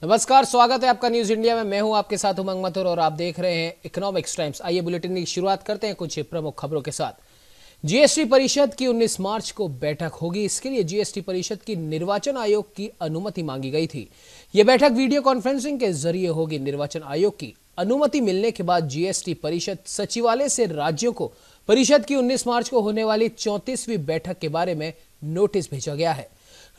नमस्कार, स्वागत है आपका न्यूज इंडिया में। मैं हूं आपके साथ उमंग मथुर और आप देख रहे हैं इकोनॉमिक्स टाइम्स। आइए बुलेटिन की शुरुआत करते हैं कुछ प्रमुख खबरों के साथ। जीएसटी परिषद की 19 मार्च को बैठक होगी। इसके लिए जीएसटी परिषद की निर्वाचन आयोग की अनुमति मांगी गई थी। यह बैठक वीडियो कॉन्फ्रेंसिंग के जरिए होगी। निर्वाचन आयोग की अनुमति मिलने के बाद जीएसटी परिषद सचिवालय से राज्यों को परिषद की 19 मार्च को होने वाली 34वीं बैठक के बारे में नोटिस भेजा गया है।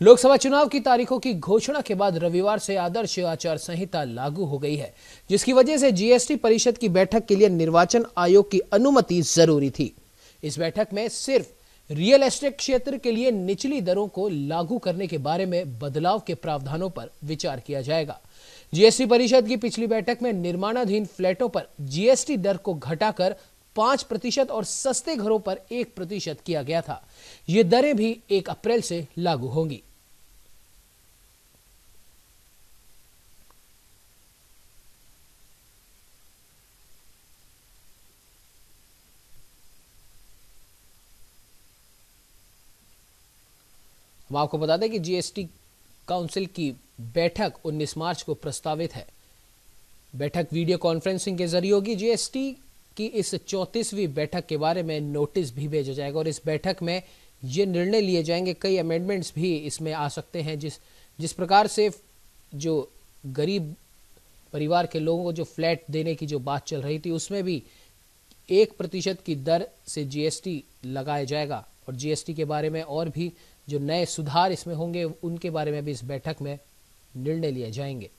लोकसभा चुनाव की तारीखों की घोषणा के बाद रविवार से आदर्श आचार संहिता लागू हो गई है, जिसकी वजह से जीएसटी परिषद की बैठक के लिए निर्वाचन आयोग की अनुमति जरूरी थी। इस बैठक में सिर्फ रियल एस्टेट क्षेत्र के लिए निचली दरों को लागू करने के बारे में बदलाव के प्रावधानों पर विचार किया जाएगा। जीएसटी परिषद की पिछली बैठक में निर्माणाधीन फ्लैटों पर जीएसटी दर को घटाकर 5% और सस्ते घरों पर 1% किया गया था। ये दरें भी 1 अप्रैल से लागू होंगी। हम आपको बता दें कि जीएसटी काउंसिल की बैठक 19 मार्च को प्रस्तावित है। बैठक वीडियो कॉन्फ्रेंसिंग के जरिए होगी। जीएसटी की इस 34वीं बैठक के बारे में नोटिस भी भेजा जाएगा और इस बैठक में ये निर्णय लिए जाएंगे। कई अमेंडमेंट्स भी इसमें आ सकते हैं। जिस प्रकार से जो गरीब परिवार के लोगों को जो फ्लैट देने की जो बात चल रही थी, उसमें भी 1% की दर से जीएसटी लगाया जाएगा और जीएसटी के बारे में और भी जो नए सुधार इसमें होंगे उनके बारे में भी इस बैठक में निर्णय लिए जाएंगे।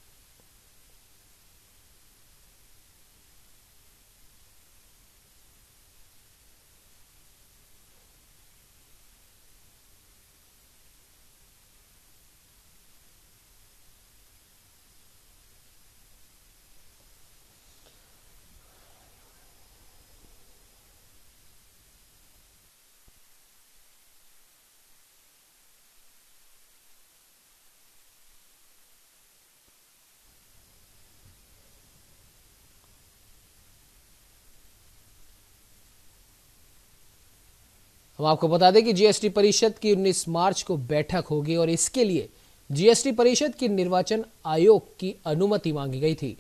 हम आपको बता दें कि जीएसटी परिषद की 19 मार्च को बैठक होगी और इसके लिए जीएसटी परिषद की निर्वाचन आयोग की अनुमति मांगी गई थी।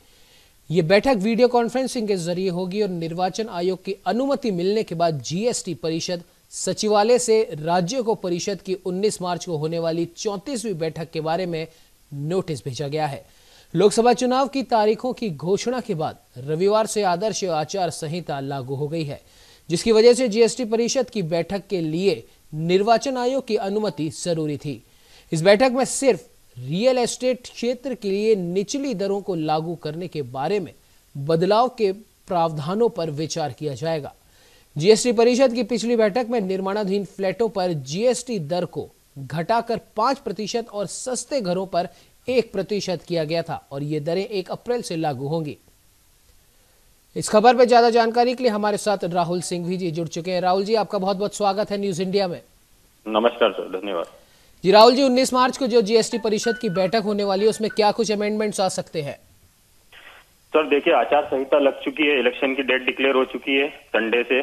ये बैठक वीडियो कॉन्फ्रेंसिंग के जरिए होगी और निर्वाचन आयोग की अनुमति मिलने के बाद जीएसटी परिषद सचिवालय से राज्यों को परिषद की 19 मार्च को होने वाली 34वीं बैठक के बारे में नोटिस भेजा गया है। लोकसभा चुनाव की तारीखों की घोषणा के बाद रविवार से आदर्श आचार संहिता लागू हो गई है, जिसकी वजह से जीएसटी परिषद की बैठक के लिए निर्वाचन आयोग की अनुमति जरूरी थी। इस बैठक में सिर्फ रियल एस्टेट क्षेत्र के लिए निचली दरों को लागू करने के बारे में बदलाव के प्रावधानों पर विचार किया जाएगा। जीएसटी परिषद की पिछली बैठक में निर्माणाधीन फ्लैटों पर जीएसटी दर को घटाकर 5% और सस्ते घरों पर 1% किया गया था और ये दरें 1 अप्रैल से लागू होंगी। इस खबर पर ज्यादा जानकारी के लिए हमारे साथ राहुल सिंघवी जी जुड़ चुके हैं। राहुल जी, आपका बहुत बहुत स्वागत है न्यूज इंडिया में। नमस्कार सर, धन्यवाद जी। राहुल जी, 19 मार्च को जो जीएसटी परिषद की बैठक होने वाली है उसमें क्या कुछ अमेंडमेंट्स आ सकते हैं? सर देखिए, आचार संहिता लग चुकी है, इलेक्शन की डेट डिक्लेयर हो चुकी है। संडे से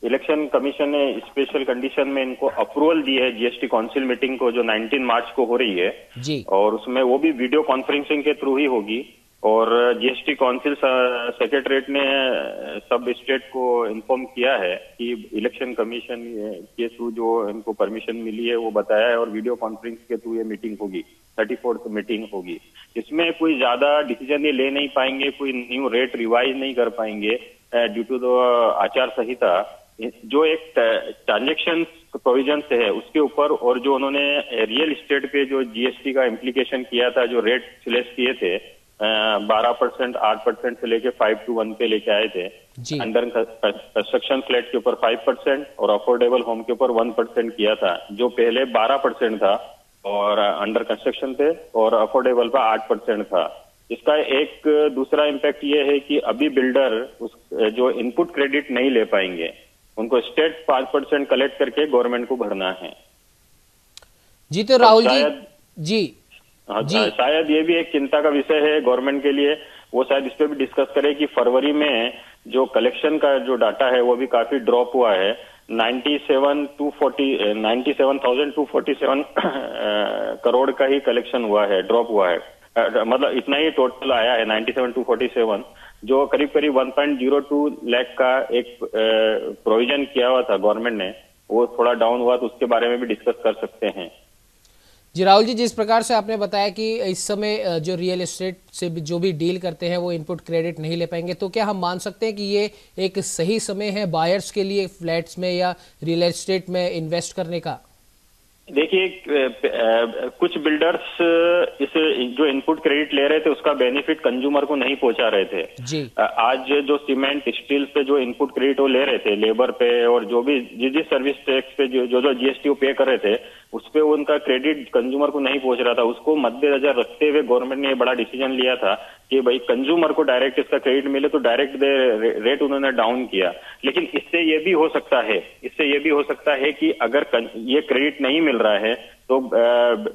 इलेक्शन कमीशन ने स्पेशल कंडीशन में इनको अप्रूवल दी है जीएसटी काउंसिल मीटिंग को, जो 19 मार्च को हो रही है जी। और उसमें वो भी वीडियो कॉन्फ्रेंसिंग के थ्रू ही होगी। और जीएसटी काउंसिल सेक्रेटरीट ने सब स्टेट को इन्फॉर्म किया है कि इलेक्शन कमीशन के थ्रू जो इनको परमिशन मिली है वो बताया है और वीडियो कॉन्फ्रेंस के थ्रू ये मीटिंग होगी, 34th मीटिंग होगी। इसमें कोई ज्यादा डिसीजन ये ले नहीं पाएंगे, कोई न्यू रेट रिवाइज नहीं कर पाएंगे ड्यू टू द आचार संहिता। जो एक ट्रांजेक्शन प्रोविजन है उसके ऊपर और जो उन्होंने रियल एस्टेट पे जो जीएसटी का इम्प्लीकेशन किया था, जो रेट सिलेक्ट किए थे 12%, 8% से लेके 5 to 1 पे लेके आए थे। अंडर कंस्ट्रक्शन फ्लैट के ऊपर 5% और अफोर्डेबल होम के ऊपर 1% किया था, जो पहले 12% था और अंडर कंस्ट्रक्शन पे और अफोर्डेबल पे 8% था। इसका एक दूसरा इम्पैक्ट ये है कि अभी बिल्डर जो इनपुट क्रेडिट नहीं ले पाएंगे, उनको स्टेट 5% कलेक्ट करके गवर्नमेंट को भरना है। जी तो राहुल जी शायद ये भी एक चिंता का विषय है गवर्नमेंट के लिए। वो शायद इस पे भी डिस्कस करे कि फरवरी में जो कलेक्शन का जो डाटा है वो भी काफी ड्रॉप हुआ है। 97,247 करोड़ का ही कलेक्शन हुआ है, ड्रॉप हुआ है मतलब इतना ही टोटल आया है 97,247, जो करीब करीब 1.02 लाख का एक प्रोविजन किया हुआ था गवर्नमेंट ने, वो थोड़ा डाउन हुआ, तो उसके बारे में भी डिस्कस कर सकते हैं। जी राहुल जी, जिस प्रकार से आपने बताया कि इस समय जो रियल एस्टेट से जो भी डील करते हैं वो इनपुट क्रेडिट नहीं ले पाएंगे, तो क्या हम मान सकते हैं कि ये एक सही समय है बायर्स के लिए फ्लैट्स में या रियल एस्टेट में इन्वेस्ट करने का? देखिए, कुछ बिल्डर्स इस जो इनपुट क्रेडिट ले रहे थे उसका बेनिफिट कंज्यूमर को नहीं पहुंचा रहे थे जी। आज जो सीमेंट स्टील पे जो इनपुट क्रेडिट वो ले रहे थे, लेबर पे और जो भी जिस सर्विस टैक्स पे जो जीएसटी पे कर रहे थे, उस पे उनका क्रेडिट कंज्यूमर को नहीं पहुंच रहा था। उसको मद्देनजर रखते हुए गवर्नमेंट ने ये बड़ा डिसीजन लिया था कि भाई कंज्यूमर को डायरेक्ट इसका क्रेडिट मिले, तो डायरेक्ट रेट उन्होंने डाउन किया। लेकिन इससे ये भी हो सकता है कि अगर ये क्रेडिट नहीं मिल रहा है तो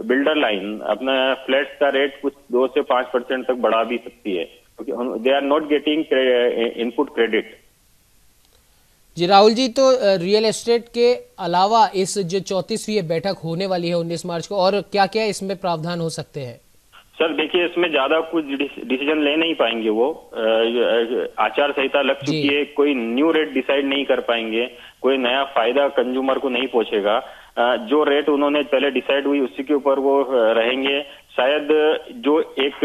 बिल्डर लाइन अपना फ्लैट का रेट कुछ 2 से 5% तक बढ़ा भी सकती है, क्योंकि they are not getting input credit. Ji Rahul ji, तो रियल एस्टेट के अलावा इस जो 34वीं बैठक होने वाली है 19 मार्च को, और क्या क्या इसमें प्रावधान हो सकते हैं? सर देखिए, इसमें ज्यादा कुछ डिसीजन ले नहीं पाएंगे वो, आचार संहिता लग चुकी है, कोई न्यू रेट डिसाइड नहीं कर पाएंगे, कोई नया फायदा कंज्यूमर को नहीं पहुंचेगा। जो रेट उन्होंने पहले डिसाइड हुई उसी के ऊपर वो रहेंगे। शायद जो एक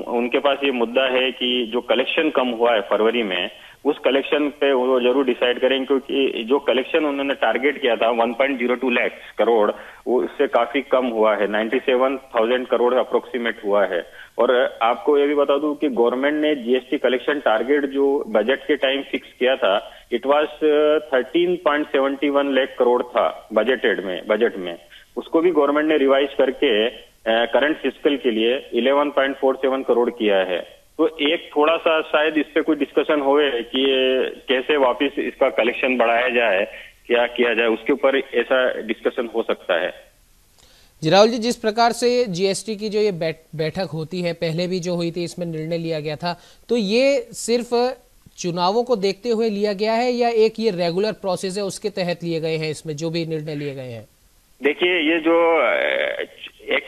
उनके पास ये मुद्दा है कि जो कलेक्शन कम हुआ है फरवरी में, उस कलेक्शन पे वो जरूर डिसाइड करेंगे, क्योंकि जो कलेक्शन उन्होंने टारगेट किया था 1.02 लाख करोड़, वो इससे काफी कम हुआ है, 97,000 करोड़ अप्रोक्सीमेट हुआ है। और आपको ये भी बता दूं कि गवर्नमेंट ने जीएसटी कलेक्शन टारगेट जो बजट के टाइम फिक्स किया था, इट वाज 13.71 लाख करोड़ था बजट में। उसको भी गवर्नमेंट ने रिवाइज करके करंट फिस्कल के लिए 11.47 करोड़ किया है। तो एक थोड़ा सा शायद इस पे कोई डिस्कशन होए कि कैसे वापस इसका कलेक्शन बढ़ाया जाए, क्या किया जाए, उसके ऊपर ऐसा डिस्कशन हो सकता है। जी राहुल जी, जिस प्रकार से जीएसटी की जो ये बैठक होती है, पहले भी जो हुई थी इसमें निर्णय लिया गया था, तो ये सिर्फ चुनावों को देखते हुए लिया गया है या एक ये रेगुलर प्रोसेस है उसके तहत लिए गए हैं इसमें जो भी निर्णय लिए गए हैं? देखिए, ये जो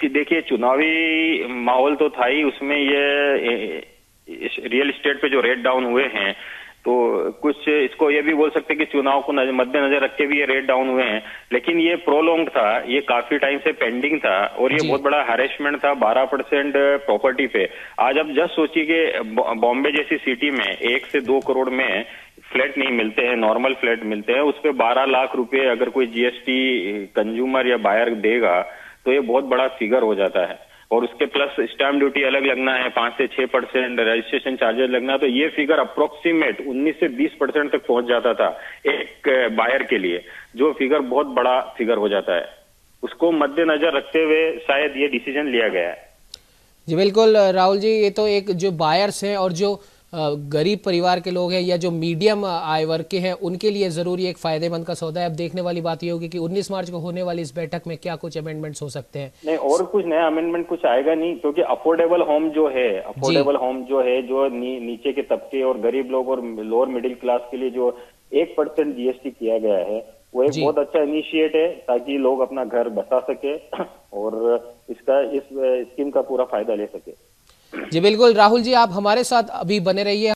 देखिए चुनावी माहौल तो था ही, उसमें ये रियल एस्टेट पे जो रेट डाउन हुए हैं, तो कुछ इसको ये भी बोल सकते हैं कि चुनाव को मद्देनजर रख के भी ये रेट डाउन हुए हैं। लेकिन ये प्रोलॉन्ग था, ये काफी टाइम से पेंडिंग था, और ये बहुत बड़ा हैरेसमेंट था 12% प्रॉपर्टी पे। आज आप जस्ट सोचिए कि बॉम्बे जैसी सिटी में 1 से 2 करोड़ में फ्लैट नहीं मिलते हैं, नॉर्मल फ्लैट मिलते हैं, उस पे 12 लाख रुपए अगर कोई जीएसटी कंज्यूमर या बायर देगा तो ये बहुत बड़ा फिगर हो जाता है। और उसके प्लस स्टैम्प ड्यूटी अलग लगना है 5 से 6%, रजिस्ट्रेशन चार्जेस लगना, तो ये फिगर अप्रोक्सीमेट 19 से 20% तक पहुंच जाता था एक बायर के लिए, जो फिगर बहुत बड़ा फिगर हो जाता है। उसको मद्देनजर रखते हुए शायद ये डिसीजन लिया गया है। जी बिल्कुल राहुल जी, ये तो एक जो बायर्स हैं और जो गरीब परिवार के लोग हैं या जो मीडियम आय वर्ग के हैं, उनके लिए जरूरी एक फायदेमंद का सौदा है। अब देखने वाली बात ये होगी कि 19 मार्च को होने वाली इस बैठक में क्या कुछ अमेंडमेंट्स हो सकते हैं। नहीं, और कुछ नया अमेंडमेंट कुछ आएगा नहीं, क्योंकि अफोर्डेबल होम जो है जो नीचे के तबके और गरीब लोग और लोअर मिडिल क्लास के लिए जो 1% जीएसटी किया गया है, वो एक बहुत अच्छा इनिशिएट है, ताकि लोग अपना घर बसा सके और इस स्कीम का पूरा फायदा ले सके। जी बिल्कुल राहुल जी, आप हमारे साथ अभी बने रहिए।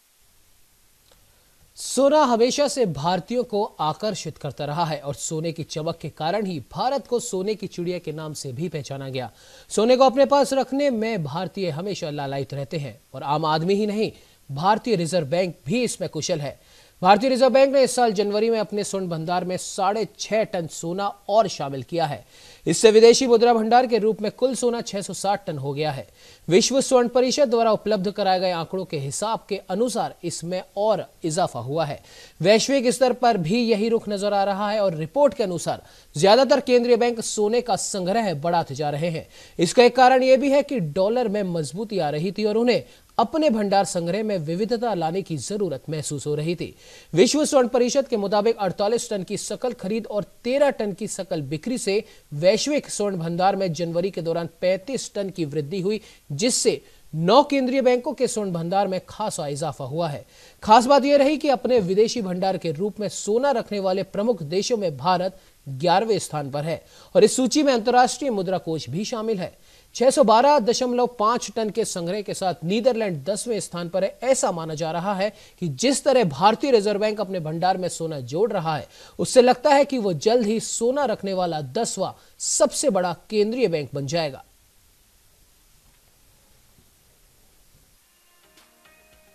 सोना हमेशा से भारतीयों को आकर्षित करता रहा है और सोने की चमक के कारण ही भारत को सोने की चिड़िया के नाम से भी पहचाना गया। सोने को अपने पास रखने में भारतीय हमेशा लालायित रहते हैं और आम आदमी ही नहीं, भारतीय रिजर्व बैंक भी इसमें कुशल है। भारतीय रिजर्व बैंक ने इस साल जनवरी में अपने स्वर्ण भंडार में 6.5 टन सोना और शामिल किया है। इससे विदेशी मुद्रा भंडार के रूप में कुल सोना 660 टन हो गया है। विश्व स्वर्ण परिषद द्वारा उपलब्ध कराए गए आंकड़ों के हिसाब के अनुसार इसमें और इजाफा हुआ है। वैश्विक स्तर पर भी यही रुख नजर आ रहा है और रिपोर्ट के अनुसार ज्यादातर केंद्रीय बैंक सोने का संग्रह बढ़ाते जा रहे हैं। इसका एक कारण यह भी है कि डॉलर में मजबूती आ रही थी और उन्हें अपने भंडार संग्रह में विविधता लाने की जरूरत महसूस हो रही थी। विश्व स्वर्ण परिषद के मुताबिक 48 टन की सकल खरीद और 13 टन की सकल बिक्री से वैश्विक स्वर्ण भंडार में जनवरी के दौरान 35 टन की वृद्धि हुई, जिससे 9 केंद्रीय बैंकों के स्वर्ण भंडार में खासा इजाफा हुआ है। खास बात यह रही कि अपने विदेशी भंडार के रूप में सोना रखने वाले प्रमुख देशों में भारत 11वें स्थान पर है और इस सूची में अंतर्राष्ट्रीय मुद्रा कोष भी शामिल है। 612.5 टन के संग्रह के साथ नीदरलैंड 10वें स्थान पर है। ऐसा माना जा रहा है कि जिस तरह भारतीय रिजर्व बैंक अपने भंडार में सोना जोड़ रहा है, उससे लगता है कि वो जल्द ही सोना रखने वाला 10वां सबसे बड़ा केंद्रीय बैंक बन जाएगा।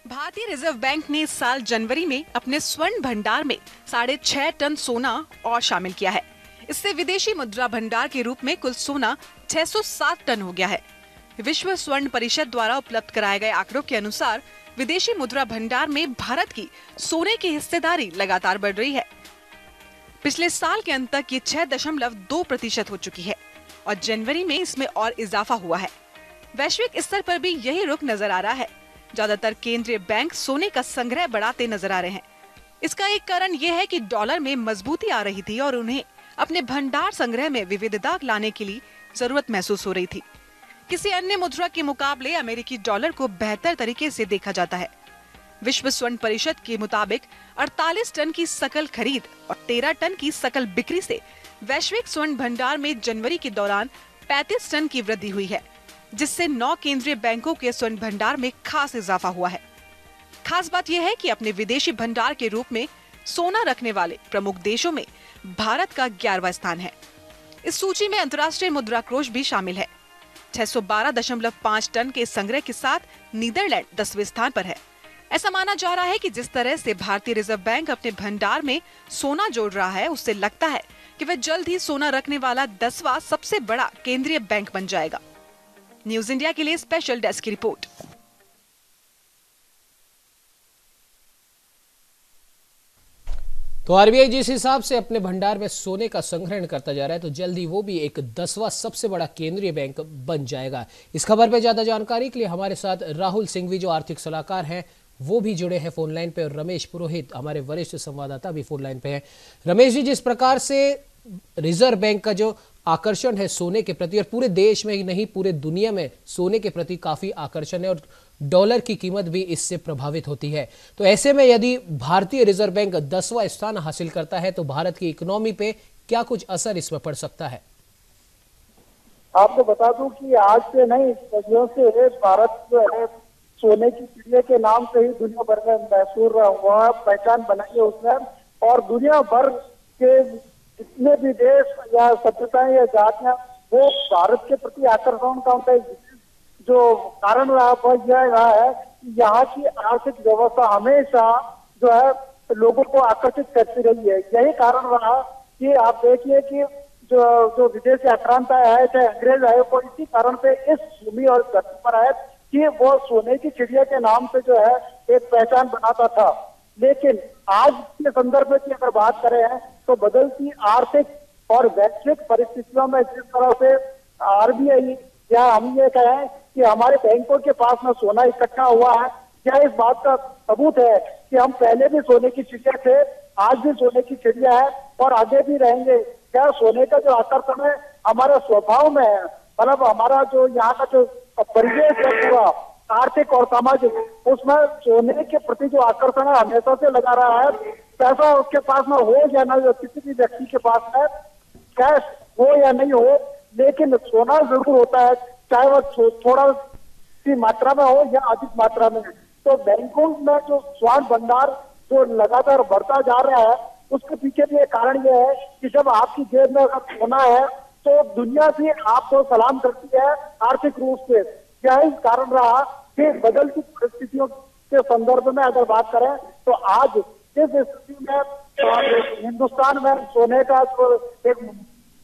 भारतीय रिजर्व बैंक ने इस साल जनवरी में अपने स्वर्ण भंडार में 6.5 टन सोना और शामिल किया है। इससे विदेशी मुद्रा भंडार के रूप में कुल सोना 607 टन हो गया है। विश्व स्वर्ण परिषद द्वारा उपलब्ध कराए गए आंकड़ों के अनुसार विदेशी मुद्रा भंडार में भारत की सोने की हिस्सेदारी लगातार बढ़ रही है। पिछले साल के अंत तक ये 6.2% हो चुकी है और जनवरी में इसमें और इजाफा हुआ है। वैश्विक स्तर पर भी यही रुख नजर आ रहा है। ज्यादातर केंद्रीय बैंक सोने का संग्रह बढ़ाते नजर आ रहे हैं। इसका एक कारण यह है कि डॉलर में मजबूती आ रही थी और उन्हें अपने भंडार संग्रह में विविधता लाने के लिए जरूरत महसूस हो रही थी। किसी अन्य मुद्रा के मुकाबले अमेरिकी डॉलर को बेहतर तरीके से देखा जाता है। विश्व स्वर्ण परिषद के मुताबिक 48 टन की सकल खरीद और 13 टन की सकल बिक्री से वैश्विक स्वर्ण भंडार में जनवरी के दौरान 35 टन की वृद्धि हुई है, जिससे 9 केंद्रीय बैंकों के स्वर्ण भंडार में खास इजाफा हुआ है। खास बात यह है कि अपने विदेशी भंडार के रूप में सोना रखने वाले प्रमुख देशों में भारत का 11वां स्थान है। इस सूची में अंतर्राष्ट्रीय मुद्रा कोष भी शामिल है। 612.5 टन के संग्रह के साथ नीदरलैंड 10वें स्थान पर है। ऐसा माना जा रहा है कि जिस तरह से भारतीय रिजर्व बैंक अपने भंडार में सोना जोड़ रहा है, उससे लगता है कि वह जल्द ही सोना रखने वाला 10वां सबसे बड़ा केंद्रीय बैंक बन जाएगा। न्यूज इंडिया के लिए स्पेशल डेस्क की रिपोर्ट। तो आरबीआई जिस हिसाब से अपने भंडार में सोने का संग्रहण करता जा रहा है, तो जल्दी वो भी एक 10वां सबसे बड़ा केंद्रीय बैंक बन जाएगा। इस खबर पर ज्यादा जानकारी के लिए हमारे साथ राहुल सिंघवी जो आर्थिक सलाहकार हैं वो भी जुड़े हैं फोन लाइन पे, और रमेश पुरोहित हमारे वरिष्ठ संवाददाता भी फोन लाइन पे हैं। रमेश जी, जिस प्रकार से रिजर्व बैंक का जो आकर्षण है सोने के प्रति, और पूरे देश में ही नहीं पूरे दुनिया में सोने के प्रति काफी आकर्षण है और डॉलर की कीमत भी इससे प्रभावित होती है, तो ऐसे में यदि भारतीय रिजर्व बैंक 10वां स्थान हासिल करता है तो भारत की इकोनॉमी पे क्या कुछ असर इसमें पड़ सकता है? आपको बता दूं कि आज से नहीं, सदियों से भारत जो है सोने की चिड़िया के नाम से ही दुनिया भर में मशहूर हुआ, पहचान बनाई है उसने, और दुनिया भर के जितने भी देश या सभ्यताएं या जातियां वो भारत के प्रति आकर्षण का उनका जो कारण रहा वह यह रहा है कि यहाँ की आर्थिक व्यवस्था हमेशा जो है लोगों को आकर्षित करती रही है। यही कारण रहा कि आप देखिए कि जो विदेशी आक्रांता है, चाहे अंग्रेज है, वो इसी कारण पे इस भूमि और धरती पर है कि वो सोने की चिड़िया के नाम से जो है एक पहचान बनाता था। लेकिन आज के संदर्भ में अगर बात करें तो बदलती आर्थिक और वैश्विक परिस्थितियों में जिस तरह से आरबीआई या हम ये कहें कि हमारे बैंकों के पास में सोना इकट्ठा हुआ है, क्या इस बात का सबूत है कि हम पहले भी सोने की चिड़िया थे, आज भी सोने की चिड़िया है और आगे भी रहेंगे। क्या सोने का जो आकर्षण है हमारे स्वभाव में है, मतलब हमारा जो यहाँ का जो परिवेश है पूरा आर्थिक और सामाजिक, उसमें सोने के प्रति जो आकर्षण है हमेशा से लगा रहा है। पैसा उसके पास में हो या ना, किसी भी व्यक्ति के पास में कैश हो या नहीं हो, लेकिन सोना जरूर होता है, चाहे वो थोड़ा सी मात्रा में हो या अधिक मात्रा में। तो बैंकों में जो स्वर्ण भंडार जो लगातार बढ़ता जा रहा है, उसके पीछे भी एक कारण यह है कि जब आपकी जेब में अगर सोना है तो दुनिया भी आपको सलाम करती है आर्थिक रूप से। यही कारण रहा कि बदलती परिस्थितियों के संदर्भ में अगर बात करें तो आज जिस स्थिति में हिंदुस्तान में सोने का जो एक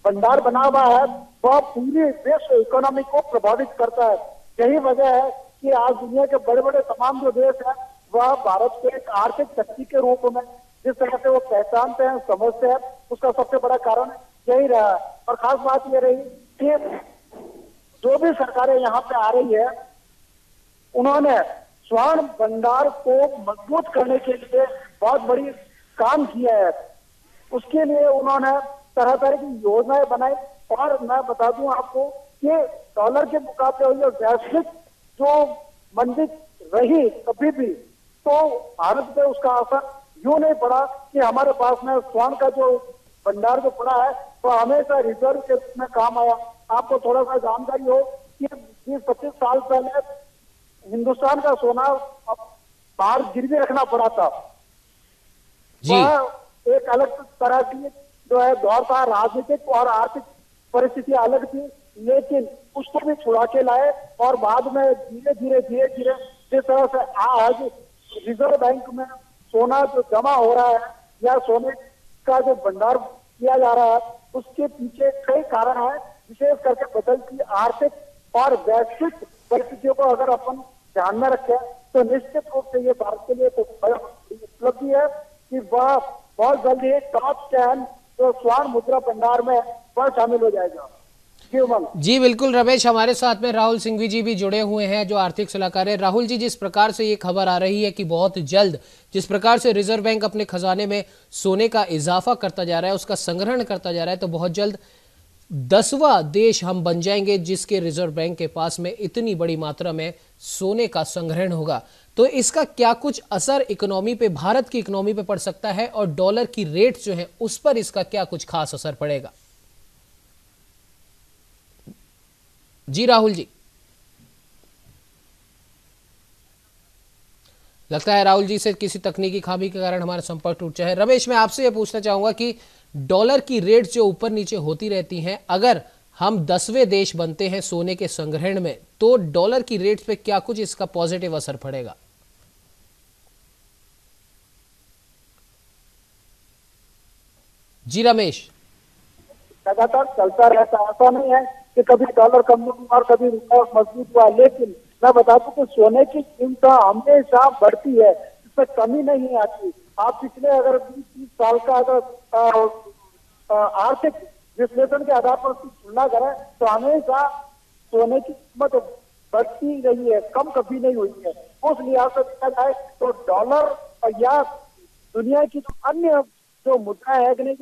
भंडार बना हुआ है वह पूरी विश्व इकोनॉमी को प्रभावित करता है। यही वजह है कि आज दुनिया के बड़े बड़े तमाम जो देश हैं वह भारत को एक आर्थिक शक्ति के रूप में जिस तरह से वो पहचानते हैं, समझते हैं, उसका सबसे बड़ा कारण यही रहा है। और खास बात ये रही कि जो भी सरकारें यहाँ पे आ रही है उन्होंने स्वर्ण भंडार को मजबूत करने के लिए बहुत बड़ी काम किया है। उसके लिए उन्होंने तरह तरह की योजनाएं बनाई, और मैं बता दूं आपको कि डॉलर के मुकाबले वैश्विक जो मंदी रही कभी भी, तो भारत पे उसका असर यूं नहीं पड़ा कि हमारे पास में स्वर्ण का जो भंडार जो पड़ा है तो हमेशा रिजर्व के रूप में काम आया। आपको थोड़ा सा जानकारी हो कि 20-25 साल पहले हिंदुस्तान का सोना बाहर गिरवी रखना पड़ा था। जी वह एक अलग तरह की जो है दौर था, राजनीतिक और आर्थिक परिस्थिति अलग थी, लेकिन उसको भी छुड़ा के लाए और बाद में धीरे धीरे जिस तरह से आज रिजर्व बैंक में सोना जो जमा हो रहा है या सोने का जो भंडार किया जा रहा है, उसके पीछे कई कारण है। विशेष करके बदलती आर्थिक और वैश्विक परिस्थितियों को अगर अपन ध्यान में रखें तो निश्चित रूप से ये भारत के लिए तो उपलब्धि है कि वह बहुत जल्दी टॉप 10 जो स्वर्ण मुद्रा भंडार में वह शामिल हो जाएगा। जी बिल्कुल रमेश, हमारे साथ में राहुल सिंघवी जी भी जुड़े हुए हैं जो आर्थिक सलाहकार है। राहुल जी, जिस प्रकार से ये खबर आ रही है कि बहुत जल्द जिस प्रकार से रिजर्व बैंक अपने खजाने में सोने का इजाफा करता जा रहा है, उसका संग्रहण करता जा रहा है, तो बहुत जल्द 10वां देश हम बन जाएंगे जिसके रिजर्व बैंक के पास में इतनी बड़ी मात्रा में सोने का संग्रहण होगा। तो इसका क्या कुछ असर इकोनॉमी पे, भारत की इकोनॉमी पे पड़ सकता है और डॉलर की रेट जो है उस पर इसका क्या कुछ खास असर पड़ेगा? जी राहुल जी, लगता है राहुल जी से किसी तकनीकी खामी के कारण हमारा संपर्क टूट जाए। रमेश, मैं आपसे यह पूछना चाहूंगा कि डॉलर की रेट जो ऊपर नीचे होती रहती हैं, अगर हम 10वें देश बनते हैं सोने के संग्रहण में, तो डॉलर की रेट पे क्या कुछ इसका पॉजिटिव असर पड़ेगा? जी रमेश, लगातार चलता रहता, ऐसा नहीं है कि कभी डॉलर कमजोर हुआ और कभी रुपया मजबूत हुआ, लेकिन मैं बता दूं कि सोने की कीमत हमेशा बढ़ती है, इसमें कमी नहीं आती। आप पिछले अगर 20-30 साल का अगर आर्थिक विश्लेषण के आधार पर उसकी तुलना करें तो हमेशा सोने की कीमत बढ़ती रही है, कम कभी नहीं हुई है। उस लिहाज से देखा जाए तो डॉलर या दुनिया की जो अन्य जो मुद्रा है कि नहीं,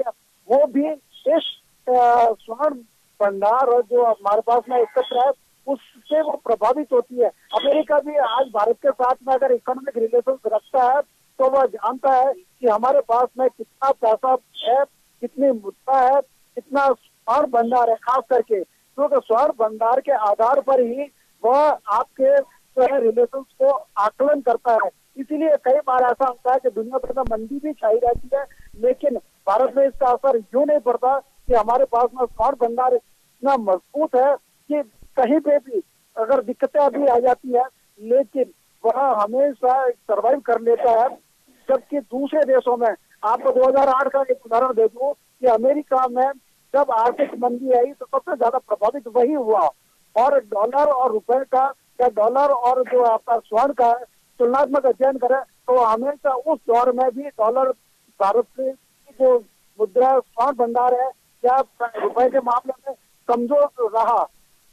वो भी इस स्वर्ण भंडार जो हमारे पास में एकत्र है उससे वो प्रभावित होती है। अमेरिका भी आज भारत के साथ में अगर इकोनॉमिक रिलेशन रखता है तो वह जानता है कि हमारे पास में कितना पैसा है, कितनी मुद्रा है, कितना स्वर्ण भंडार है, खास करके क्योंकि स्वर्ण भंडार के आधार पर ही वह आपके जो है रिलेशन को आकलन करता है। इसीलिए कई बार ऐसा होता है कि दुनिया भर में मंदी भी छाई रहती है, लेकिन भारत में इसका असर यूं नहीं पड़ता कि हमारे पास में स्वर्ण भंडार इतना मजबूत है कि कहीं पे भी अगर दिक्कतें अभी आ जाती है लेकिन वह हमेशा सर्वाइव कर लेता है। जबकि दूसरे देशों में, आपको 2008 का एक उदाहरण दे दूं कि अमेरिका में जब आर्थिक मंदी आई तो सबसे ज्यादा प्रभावित वही हुआ, और डॉलर और रुपए का या डॉलर और जो आपका स्वर्ण का तुलनात्मक अध्ययन करें तो हमेशा उस दौर में भी डॉलर भारत की जो मुद्रा स्वर्ण भंडार है या रुपए के मामले में कमजोर रहा।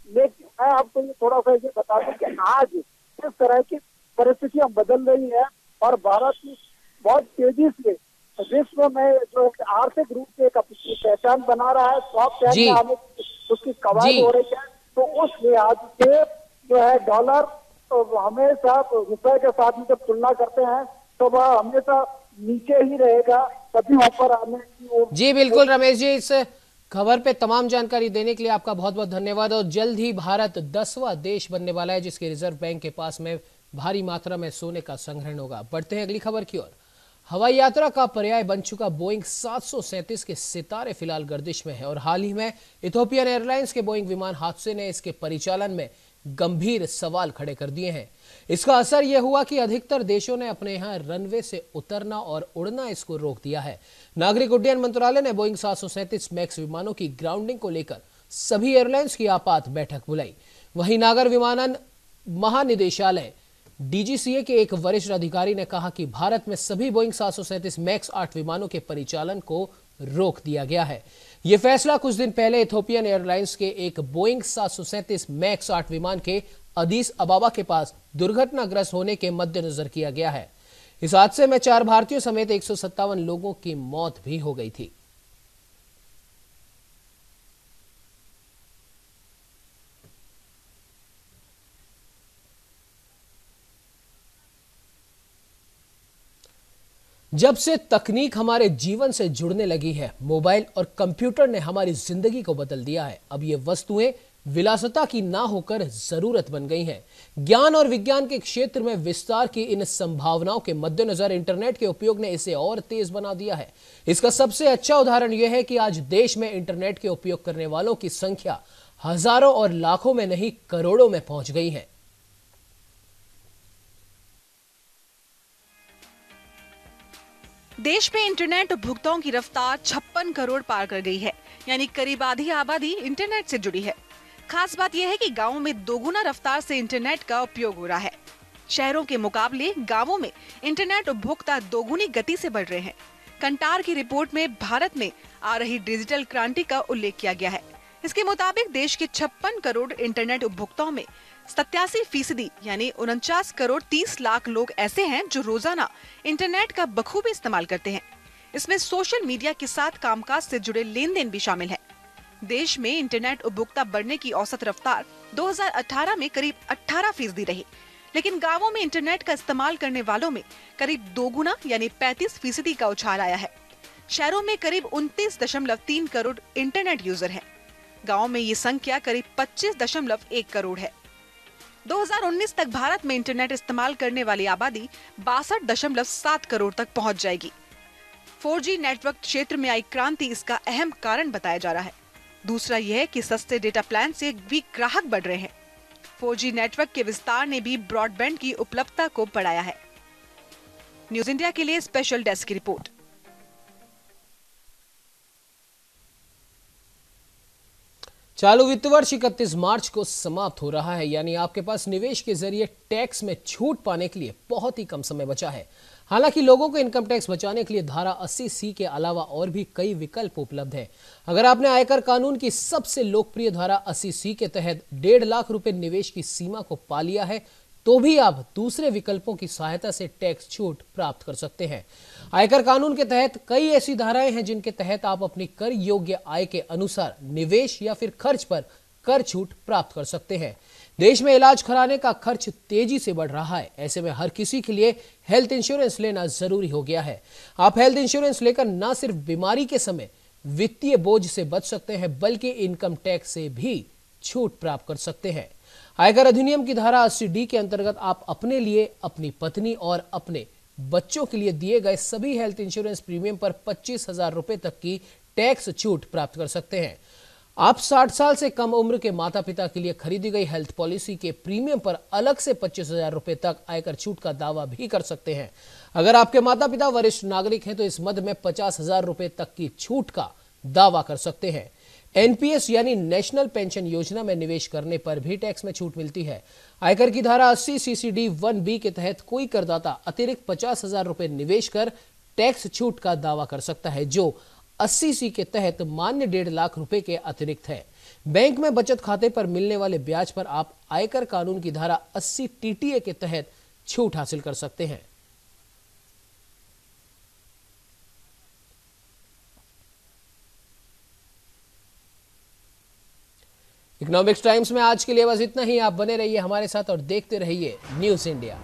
लेकिन मैं आपको ये थोड़ा सा ये बता दूं कि आज इस तरह की परिस्थितियां बदल रही है और भारत की बहुत तेजी से विश्व में जो आर्थिक रूप से एक अपनी पहचान बना रहा है, टॉप 10 में आने की उसकी कवायद हो रही है। तो उस लिहाज से जो है डॉलर तो हमेशा रुपए के साथ में जब तुलना करते हैं तो वह हमेशा नीचे ही रहेगा, कभी ऊपर आने की। जी बिल्कुल रमेश जी, इस खबर पे तमाम जानकारी देने के लिए आपका बहुत बहुत धन्यवाद। और जल्द ही भारत 10वां देश बनने वाला है जिसके रिजर्व बैंक के पास में भारी मात्रा में सोने का संग्रहण होगा। बढ़ते हैं अगली खबर की ओर। हवाई यात्रा का पर्याय बन चुका बोइंग 737 के सितारे फिलहाल गर्दिश में है और हाल ही में इथोपियन एयरलाइंस के बोइंग विमान हादसे ने इसके परिचालन में गंभीर सवाल खड़े कर दिए हैं। इसका असर यह हुआ कि अधिकतर देशों ने अपने यहां रनवे से उतरना और उड़ना इसको रोक दिया है। नागरिक उड्डयन मंत्रालय ने बोइंग 737 मैक्स विमानों की ग्राउंडिंग को लेकर सभी एयरलाइंस की आपात बैठक बुलाई। वहीं नागर विमानन महानिदेशालय डीजीसीए के एक वरिष्ठ अधिकारी ने कहा कि भारत में सभी बोइंग 737 मैक्स 8 विमानों के परिचालन को रोक दिया गया है। यह फैसला कुछ दिन पहले इथोपियन एयरलाइंस के एक बोइंग 737 मैक्स 8 विमान के अदीस अबाबा के पास दुर्घटनाग्रस्त होने के मद्देनजर किया गया है। इस हादसे में 4 भारतीयों समेत 157 लोगों की मौत भी हो गई थी। जब से तकनीक हमारे जीवन से जुड़ने लगी है, मोबाइल और कंप्यूटर ने हमारी जिंदगी को बदल दिया है। अब ये वस्तुएं विलासिता की ना होकर जरूरत बन गई हैं। ज्ञान और विज्ञान के क्षेत्र में विस्तार की इन संभावनाओं के मद्देनजर इंटरनेट के उपयोग ने इसे और तेज बना दिया है। इसका सबसे अच्छा उदाहरण यह है कि आज देश में इंटरनेट के उपयोग करने वालों की संख्या हजारों और लाखों में नहीं, करोड़ों में पहुंच गई है। देश में इंटरनेट उपभोक्ताओं की रफ्तार 56 करोड़ पार कर गई है, यानी करीब आधी आबादी इंटरनेट से जुड़ी है। खास बात यह है कि गांवों में दोगुना रफ्तार से इंटरनेट का उपयोग हो रहा है। शहरों के मुकाबले गांवों में इंटरनेट उपभोक्ता दोगुनी गति से बढ़ रहे हैं। कंटार की रिपोर्ट में भारत में आ रही डिजिटल क्रांति का उल्लेख किया गया है। इसके मुताबिक देश के 56 करोड़ इंटरनेट उपभोक्ताओं में 87% यानी 49 करोड़ 30 लाख लोग ऐसे हैं जो रोजाना इंटरनेट का बखूबी इस्तेमाल करते हैं। इसमें सोशल मीडिया के साथ कामकाज से जुड़े लेन देन भी शामिल है। देश में इंटरनेट उपभोक्ता बढ़ने की औसत रफ्तार 2018 में करीब 18% रही, लेकिन गांवों में इंटरनेट का इस्तेमाल करने वालों में करीब दोगुना यानी 35% का उछाल आया है। शहरों में करीब 29.3 करोड़ इंटरनेट यूजर हैं। गाँव में ये संख्या करीब 25.1 करोड़ है। 2019 तक भारत में इंटरनेट इस्तेमाल करने वाली आबादी 62.7 करोड़ तक पहुंच जाएगी। 4G नेटवर्क क्षेत्र में आई क्रांति इसका अहम कारण बताया जा रहा है। दूसरा यह है कि सस्ते डेटा प्लान से भी ग्राहक बढ़ रहे हैं। 4G नेटवर्क के विस्तार ने भी ब्रॉडबैंड की उपलब्धता को बढ़ाया है। न्यूज इंडिया के लिए स्पेशल डेस्क की रिपोर्ट। चालू वित्त वर्ष 31 मार्च को समाप्त हो रहा है, यानी आपके पास निवेश के जरिए टैक्स में छूट पाने के लिए बहुत ही कम समय बचा है। हालांकि लोगों को इनकम टैक्स बचाने के लिए धारा 80C के अलावा और भी कई विकल्प उपलब्ध हैं। अगर आपने आयकर कानून की सबसे लोकप्रिय धारा 80C के तहत 1.5 लाख रुपए निवेश की सीमा को पा लिया है, तो भी आप दूसरे विकल्पों की सहायता से टैक्स छूट प्राप्त कर सकते हैं। आयकर कानून के तहत कई ऐसी धाराएं हैं जिनके तहत आप अपनी कर योग्य आय के अनुसार निवेश या फिर खर्च पर कर छूट प्राप्त कर सकते हैं। देश में इलाज कराने का खर्च तेजी से बढ़ रहा है। ऐसे में हर किसी के लिए हेल्थ इंश्योरेंस लेना जरूरी हो गया है। आप हेल्थ इंश्योरेंस लेकर न सिर्फ बीमारी के समय वित्तीय बोझ से बच सकते हैं, बल्कि इनकम टैक्स से भी छूट प्राप्त कर सकते हैं। आयकर अधिनियम की धारा 80D के अंतर्गत आप अपने लिए, अपनी पत्नी और अपने बच्चों के लिए दिए गए सभी हेल्थ इंश्योरेंस प्रीमियम पर 25,000 रुपए तक की टैक्स छूट प्राप्त कर सकते हैं। आप 60 साल से कम उम्र के माता पिता के लिए खरीदी गई हेल्थ पॉलिसी के प्रीमियम पर अलग से 25,000 रुपए तक आयकर छूट का दावा भी कर सकते हैं। अगर आपके माता पिता वरिष्ठ नागरिक हैं तो इस मद में 50,000 रुपए तक की छूट का दावा कर सकते हैं। एनपीएस यानी नेशनल पेंशन योजना में निवेश करने पर भी टैक्स में छूट मिलती है। आयकर की धारा 80 CCD 1B के तहत कोई करदाता अतिरिक्त 50,000 रुपए निवेश कर टैक्स छूट का दावा कर सकता है, जो 80C के तहत मान्य 1.5 लाख रुपए के अतिरिक्त है। बैंक में बचत खाते पर मिलने वाले ब्याज पर आप आयकर कानून की धारा 80 TTA के तहत छूट हासिल कर सकते हैं। इकोनॉमिक्स टाइम्स में आज के लिए बस इतना ही। आप बने रहिए हमारे साथ और देखते रहिए न्यूज इंडिया।